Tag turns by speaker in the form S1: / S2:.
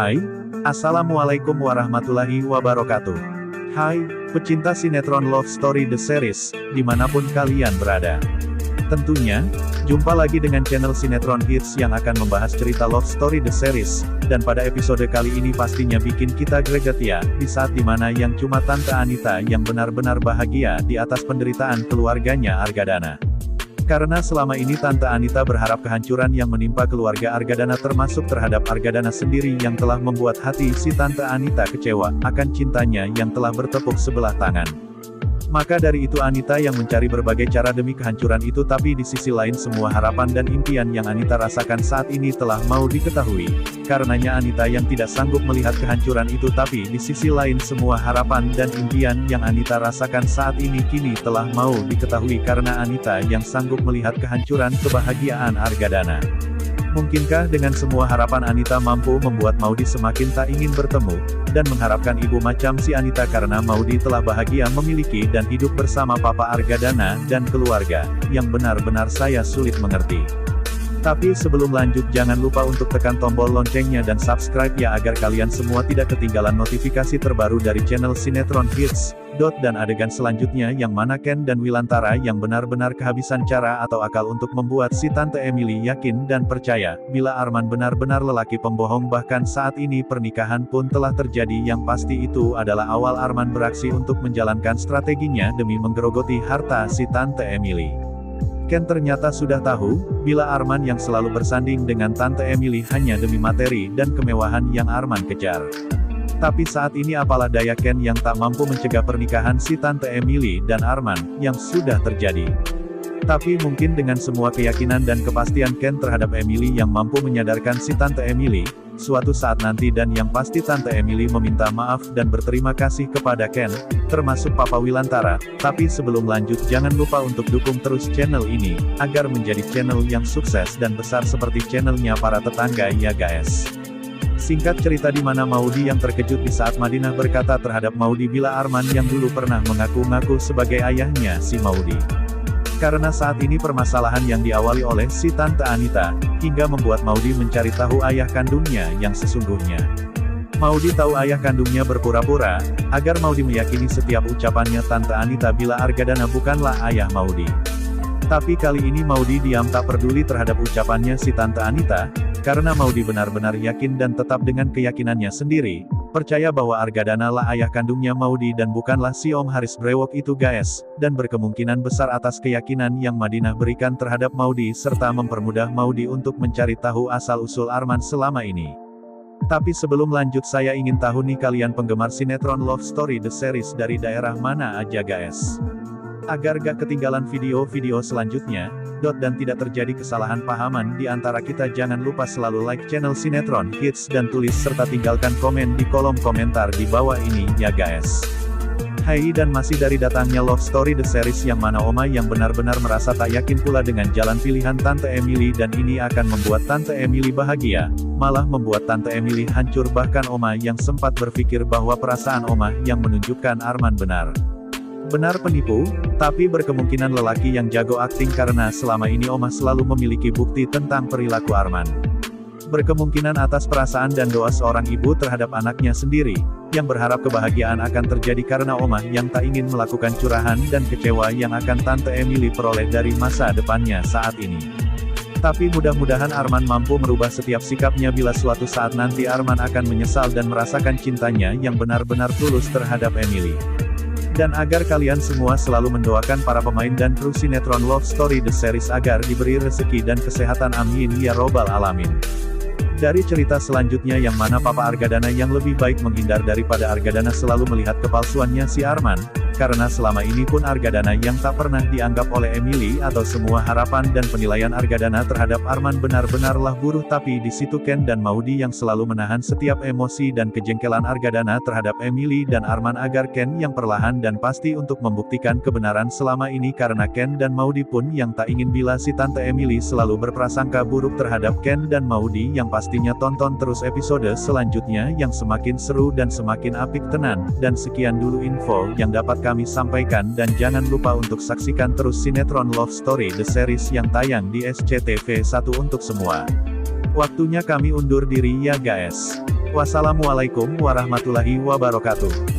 S1: Hai, Assalamualaikum warahmatullahi wabarakatuh. Hai, pecinta sinetron Love Story The Series, dimanapun kalian berada. Tentunya, jumpa lagi dengan channel Sinetron Hits yang akan membahas cerita Love Story The Series, dan pada episode kali ini pastinya bikin kita greget ya, di saat dimana yang cuma Tante Anita yang benar-benar bahagia di atas penderitaan keluarganya Argadana. Karena selama ini Tante Anita berharap kehancuran yang menimpa keluarga Argadana termasuk terhadap Argadana sendiri yang telah membuat hati si Tante Anita kecewa akan cintanya yang telah bertepuk sebelah tangan. Maka dari itu Anita yang mencari berbagai cara demi kehancuran itu, tapi di sisi lain semua harapan dan impian yang Anita rasakan saat ini telah mau diketahui. Karenanya Anita yang tidak sanggup melihat kehancuran itu, tapi di sisi lain semua harapan dan impian yang Anita rasakan saat ini kini telah mau diketahui karena Anita yang sanggup melihat kehancuran kebahagiaan Argadana. Mungkinkah dengan semua harapan Anita mampu membuat Maudy semakin tak ingin bertemu, dan mengharapkan ibu macam si Anita karena Maudy telah bahagia memiliki dan hidup bersama Papa Argadana dan keluarga, yang benar-benar saya sulit mengerti. Tapi sebelum lanjut jangan lupa untuk tekan tombol loncengnya dan subscribe ya agar kalian semua tidak ketinggalan notifikasi terbaru dari channel Sinetron Hits. Dan adegan selanjutnya yang mana Ken dan Wilantara yang benar-benar kehabisan cara atau akal untuk membuat si Tante Emily yakin dan percaya, bila Arman benar-benar lelaki pembohong, bahkan saat ini pernikahan pun telah terjadi yang pasti itu adalah awal Arman beraksi untuk menjalankan strateginya demi menggerogoti harta si Tante Emily. Ken ternyata sudah tahu, bila Arman yang selalu bersanding dengan Tante Emily hanya demi materi dan kemewahan yang Arman kejar. Tapi saat ini apalah daya Ken yang tak mampu mencegah pernikahan si Tante Emily dan Arman, yang sudah terjadi. Tapi mungkin dengan semua keyakinan dan kepastian Ken terhadap Emily yang mampu menyadarkan si Tante Emily, suatu saat nanti, dan yang pasti Tante Emily meminta maaf dan berterima kasih kepada Ken, termasuk Papa Wilantara. Tapi sebelum lanjut jangan lupa untuk dukung terus channel ini, agar menjadi channel yang sukses dan besar seperti channelnya para tetangga ya guys. Singkat cerita di mana Maudy yang terkejut di saat Madinah berkata terhadap Maudy bila Arman yang dulu pernah mengaku-ngaku sebagai ayahnya si Maudy. Karena saat ini permasalahan yang diawali oleh si Tante Anita, hingga membuat Maudy mencari tahu ayah kandungnya yang sesungguhnya. Maudy tahu ayah kandungnya berpura-pura, agar Maudy meyakini setiap ucapannya Tante Anita bila Argadana bukanlah ayah Maudy. Tapi kali ini Maudy diam tak peduli terhadap ucapannya si Tante Anita, karena Maudy benar-benar yakin dan tetap dengan keyakinannya sendiri, percaya bahwa Argadana lah ayah kandungnya Maudy dan bukanlah si Om Haris Brewok itu guys, dan berkemungkinan besar atas keyakinan yang Madinah berikan terhadap Maudy serta mempermudah Maudy untuk mencari tahu asal-usul Arman selama ini. Tapi sebelum lanjut saya ingin tahu nih kalian penggemar sinetron Love Story The Series dari daerah mana aja guys? Agar gak ketinggalan video-video selanjutnya, dan tidak terjadi kesalahan pahaman di antara kita, jangan lupa selalu like channel Sinetron Hits dan tulis serta tinggalkan komen di kolom komentar di bawah ini ya guys. Hai, dan masih dari datangnya Love Story The Series yang mana Oma yang benar-benar merasa tak yakin pula dengan jalan pilihan Tante Emily, dan ini akan membuat Tante Emily bahagia, malah membuat Tante Emily hancur. Bahkan Oma yang sempat berpikir bahwa perasaan Oma yang menunjukkan Arman benar penipu, tapi berkemungkinan lelaki yang jago akting karena selama ini Oma selalu memiliki bukti tentang perilaku Arman. Berkemungkinan atas perasaan dan doa seorang ibu terhadap anaknya sendiri, yang berharap kebahagiaan akan terjadi karena Oma yang tak ingin melakukan curahan dan kecewa yang akan Tante Emily peroleh dari masa depannya saat ini. Tapi mudah-mudahan Arman mampu merubah setiap sikapnya bila suatu saat nanti Arman akan menyesal dan merasakan cintanya yang benar-benar tulus terhadap Emily. Dan agar kalian semua selalu mendoakan para pemain dan kru sinetron Love Story The Series agar diberi rezeki dan kesehatan, amin ya robbal alamin. Dari cerita selanjutnya yang mana Papa Argadana yang lebih baik menghindar daripada Argadana selalu melihat kepalsuannya si Arman, karena selama ini pun Argadana yang tak pernah dianggap oleh Emily atau semua harapan dan penilaian Argadana terhadap Arman benar-benarlah buruh. Tapi di situ Ken dan Maudy yang selalu menahan setiap emosi dan kejengkelan Argadana terhadap Emily dan Arman agar Ken yang perlahan dan pasti untuk membuktikan kebenaran selama ini, karena Ken dan Maudy pun yang tak ingin bila si Tante Emily selalu berprasangka buruk terhadap Ken dan Maudy. Yang pastinya tonton terus episode selanjutnya yang semakin seru dan semakin apik tenan. Dan sekian dulu info yang dapat kami sampaikan, dan jangan lupa untuk saksikan terus sinetron Love Story The Series yang tayang di SCTV1 untuk semua. Waktunya kami undur diri ya guys. Wassalamualaikum warahmatullahi wabarakatuh.